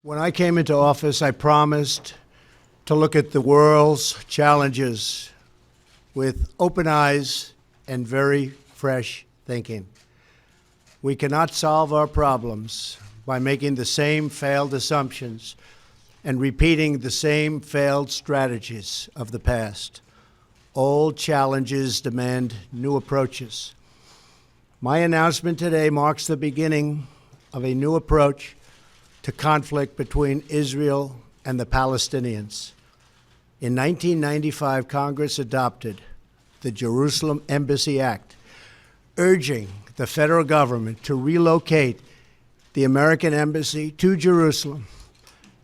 When I came into office, I promised to look at the world's challenges with open eyes and very fresh thinking. We cannot solve our problems by making the same failed assumptions and repeating the same failed strategies of the past. Old challenges demand new approaches. My announcement today marks the beginning of a new approach to conflict between Israel and the Palestinians. In 1995, Congress adopted the Jerusalem Embassy Act, urging the federal government to relocate the American embassy to Jerusalem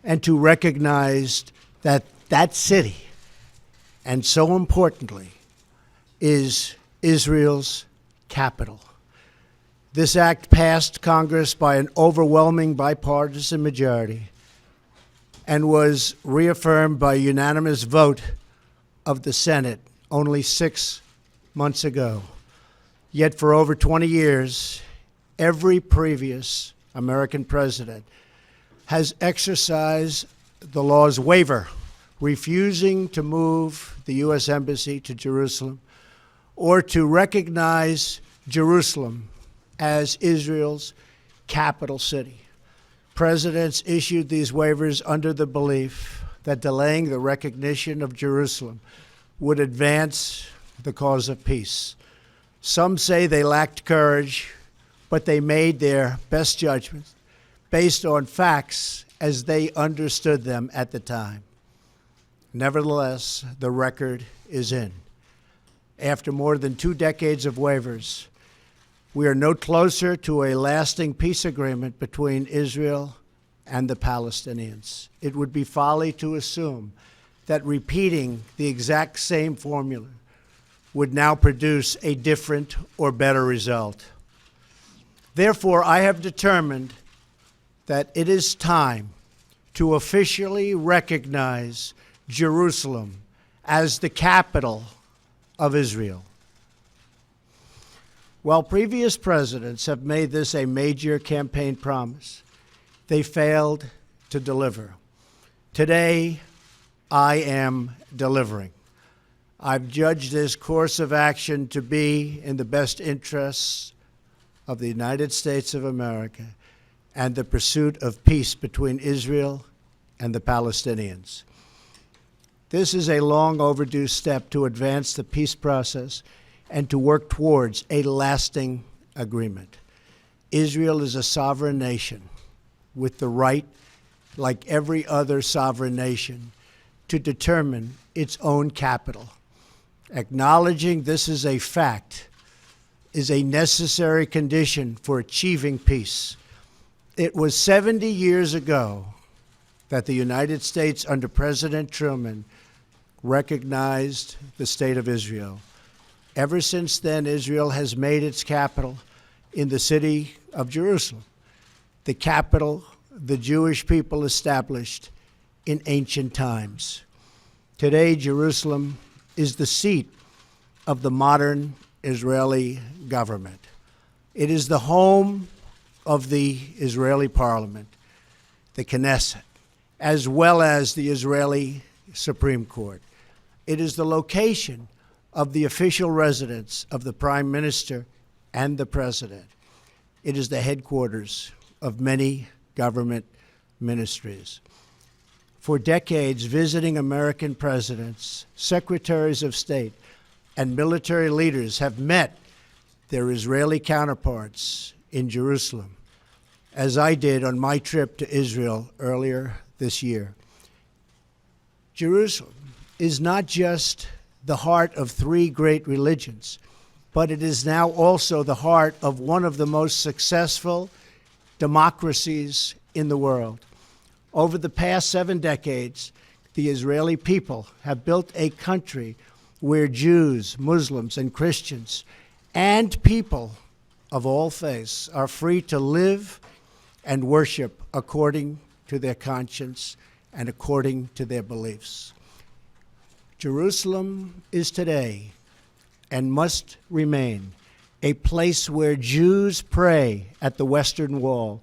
and to recognize that that city, and so importantly, is Israel's capital. This act passed Congress by an overwhelming bipartisan majority and was reaffirmed by a unanimous vote of the Senate only 6 months ago. Yet for over 20 years, every previous American president has exercised the law's waiver, refusing to move the U.S. Embassy to Jerusalem or to recognize Jerusalem as Israel's capital city. Presidents issued these waivers under the belief that delaying the recognition of Jerusalem would advance the cause of peace. Some say they lacked courage, but they made their best judgments based on facts as they understood them at the time. Nevertheless, the record is in. After more than 2 decades of waivers, we are no closer to a lasting peace agreement between Israel and the Palestinians. It would be folly to assume that repeating the exact same formula would now produce a different or better result. Therefore, I have determined that it is time to officially recognize Jerusalem as the capital of Israel. While previous presidents have made this a major campaign promise, they failed to deliver. Today, I am delivering. I've judged this course of action to be in the best interests of the United States of America and the pursuit of peace between Israel and the Palestinians. This is a long overdue step to advance the peace process and to work towards a lasting agreement. Israel is a sovereign nation with the right, like every other sovereign nation, to determine its own capital. Acknowledging this is a fact is a necessary condition for achieving peace. It was 70 years ago that the United States, under President Truman, recognized the State of Israel. Ever since then, Israel has made its capital in the city of Jerusalem, the capital the Jewish people established in ancient times. Today, Jerusalem is the seat of the modern Israeli government. It is the home of the Israeli parliament, the Knesset, as well as the Israeli Supreme Court. It is the location of the official residence of the Prime Minister and the President. It is the headquarters of many government ministries. For decades, visiting American presidents, secretaries of state, and military leaders have met their Israeli counterparts in Jerusalem, as I did on my trip to Israel earlier this year. Jerusalem is not just the heart of 3 great religions, but it is now also the heart of one of the most successful democracies in the world. Over the past 7 decades, the Israeli people have built a country where Jews, Muslims, and Christians, and people of all faiths are free to live and worship according to their conscience and according to their beliefs. Jerusalem is today and must remain a place where Jews pray at the Western Wall,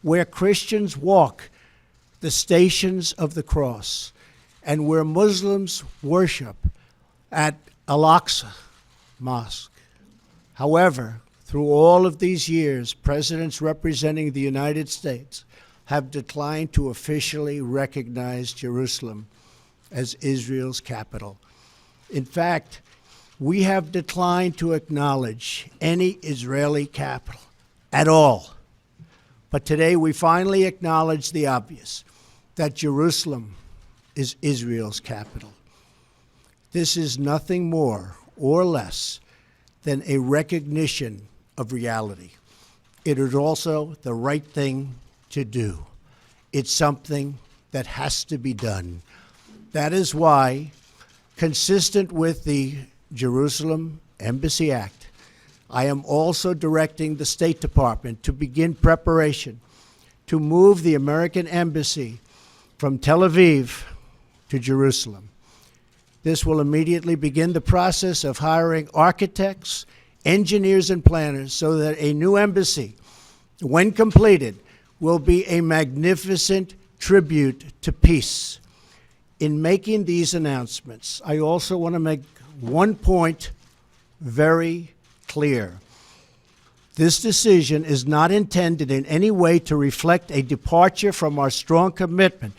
where Christians walk the Stations of the Cross, and where Muslims worship at Al-Aqsa Mosque. However, through all of these years, presidents representing the United States have declined to officially recognize Jerusalem as Israel's capital. In fact, we have declined to acknowledge any Israeli capital at all. But today we finally acknowledge the obvious, that Jerusalem is Israel's capital. This is nothing more or less than a recognition of reality. It is also the right thing to do. It's something that has to be done. That is why, consistent with the Jerusalem Embassy Act, I am also directing the State Department to begin preparation to move the American Embassy from Tel Aviv to Jerusalem. This will immediately begin the process of hiring architects, engineers, and planners so that a new embassy, when completed, will be a magnificent tribute to peace. In making these announcements, I also want to make one point very clear. This decision is not intended in any way to reflect a departure from our strong commitment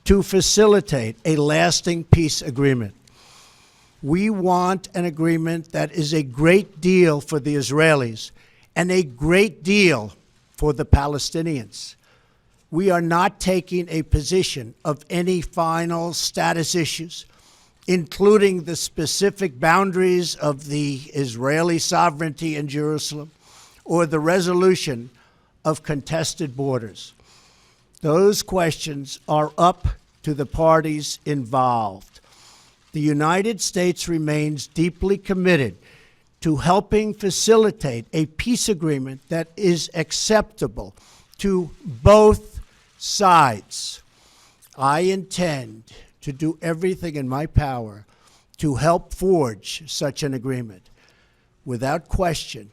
to facilitate a lasting peace agreement. We want an agreement that is a great deal for the Israelis and a great deal for the Palestinians. We are not taking a position of any final status issues, including the specific boundaries of the Israeli sovereignty in Jerusalem or the resolution of contested borders. Those questions are up to the parties involved. The United States remains deeply committed to helping facilitate a peace agreement that is acceptable to both sides. I intend to do everything in my power to help forge such an agreement. Without question,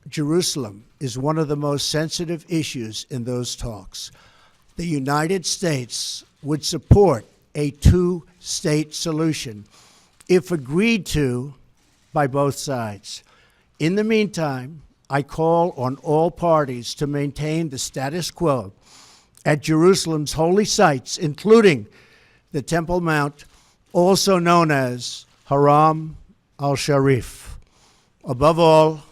Jerusalem is one of the most sensitive issues in those talks. The United States would support a two-state solution if agreed to by both sides. In the meantime, I call on all parties to maintain the status quo at Jerusalem's holy sites, including the Temple Mount, also known as Haram al-Sharif. Above all,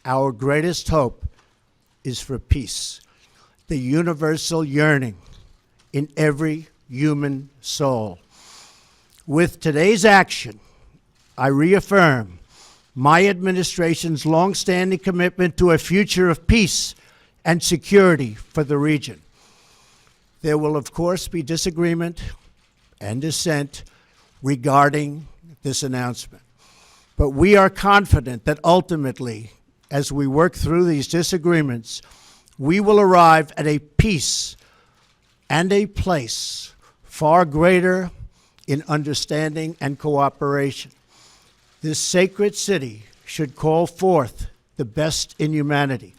our greatest hope is for peace, the universal yearning in every human soul. With today's action, I reaffirm my administration's longstanding commitment to a future of peace and security for the region. There will, of course, be disagreement and dissent regarding this announcement. But we are confident that ultimately, as we work through these disagreements, we will arrive at a peace and a place far greater in understanding and cooperation. This sacred city should call forth the best in humanity,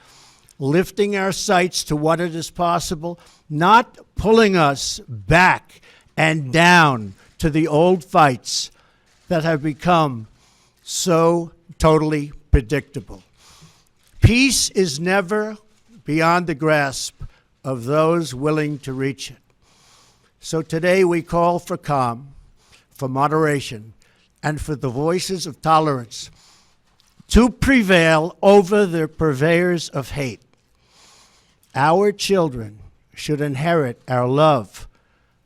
lifting our sights to what it is possible, not pulling us back and down to the old fights that have become so totally predictable. Peace is never beyond the grasp of those willing to reach it. So today we call for calm, for moderation, and for the voices of tolerance to prevail over the purveyors of hate. Our children should inherit our love,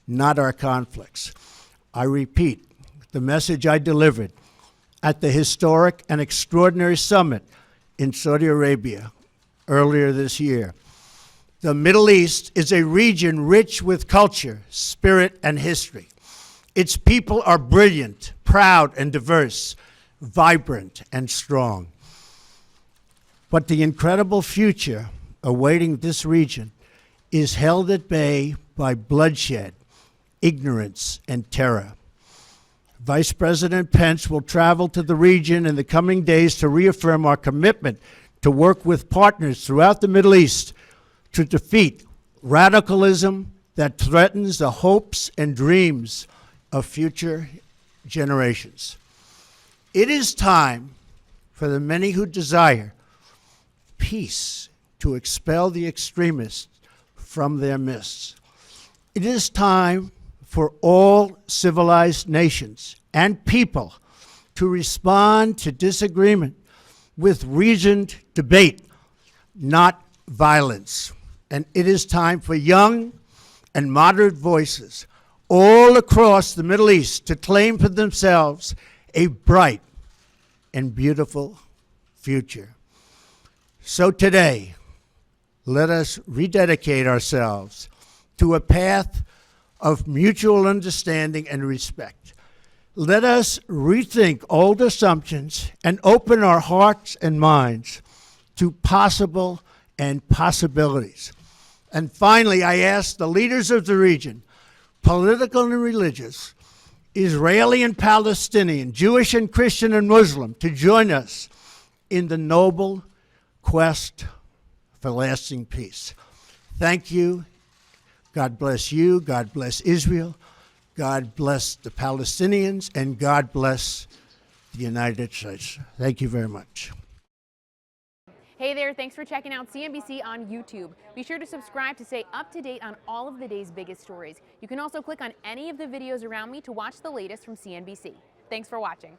not our conflicts. I repeat the message I delivered at the historic and extraordinary summit in Saudi Arabia earlier this year. The Middle East is a region rich with culture, spirit, and history. Its people are brilliant, proud, and diverse, vibrant, and strong. But the incredible future awaiting this region is held at bay by bloodshed, ignorance, and terror. Vice President Pence will travel to the region in the coming days to reaffirm our commitment to work with partners throughout the Middle East to defeat radicalism that that threatens the hopes and dreams of future generations. It is time for the many who desire peace to expel the extremists from their midst. It is time for all civilized nations and people to respond to disagreement with reasoned debate, not violence. And it is time for young and moderate voices all across the Middle East to claim for themselves a bright and beautiful future. So today, let us rededicate ourselves to a path of mutual understanding and respect. Let us rethink old assumptions and open our hearts and minds to possible and possibilities. And finally, I ask the leaders of the region, political and religious, Israeli and Palestinian, Jewish and Christian and Muslim, to join us in the noble quest for lasting peace. Thank you. God bless you. God bless Israel. God bless the Palestinians, and God bless the United States. Thank you very much. Hey there, thanks for checking out CNBC on YouTube. Be sure to subscribe to stay up to date on all of the day's biggest stories. You can also click on any of the videos around me to watch the latest from CNBC. Thanks for watching.